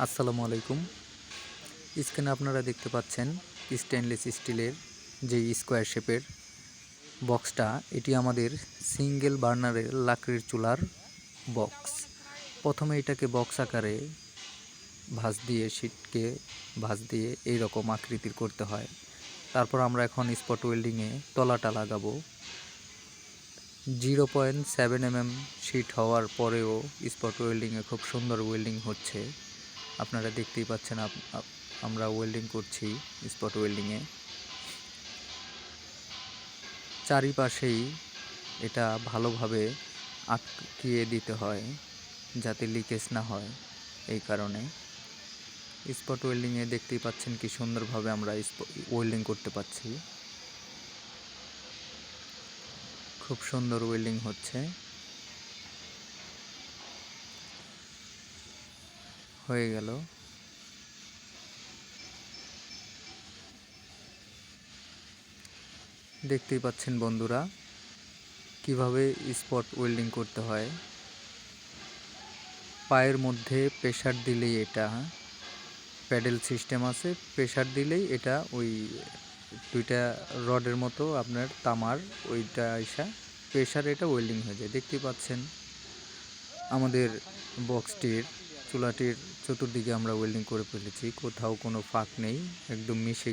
আসসালামু আলাইকুম। স্ক্রিনে আপনারা দেখতে পাচ্ছেন স্টেনলেস স্টিলের যে স্কোয়ার শেপের বক্সটা, এটি আমাদের সিঙ্গেল বার্নারের লাকড়ির চুলার বক্স। প্রথমে এটাকে বক্স আকারে শীটকে ভাঁজ দিয়ে এই রকম আকৃতির করতে হয়। তারপর আমরা এখন স্পট ওয়েল্ডিংয়ে তলাটা লাগাবো। 0.7 mm শীট হওয়ার পরেও স্পট ওয়েল্ডিংয়ে খুব সুন্দর ওয়েল্ডিং হচ্ছে। আপনারা দেখতেই পাচ্ছেন, আমরা ওয়েল্ডিং করছি স্পট ওয়েল্ডিংয়ে। চারিপাশেই এটা ভালোভাবে আটকিয়ে দিতে হয় যাতে লিকেজ না হয়। এই কারণে স্পট ওয়েল্ডিংয়ে দেখতেই পাচ্ছেন কি সুন্দরভাবে আমরা ওয়েল্ডিং করতে পারছি। খুব সুন্দর ওয়েল্ডিং হচ্ছে। হয়ে গেল। দেখতেই পাচ্ছেন বন্ধুরা কিভাবে স্পট ওয়েল্ডিং করতে হয়। পায়ের মধ্যে প্রেসার দিলেই এটা প্যাডেল সিস্টেম আছে, প্রেসার দিলেই এটা ওই দুইটা রডের মতো আপনার তামার ওইটা আইসা প্রেসারে এটা ওয়েল্ডিং হয়ে যায়। দেখতেই পাচ্ছেন আমাদের বক্সটির চুলাটির চতুর্দিকে আমরা ওয়েল্ডিং করে ফেলেছি, কোথাও কোনো ফাঁক নেই, একদম মিশে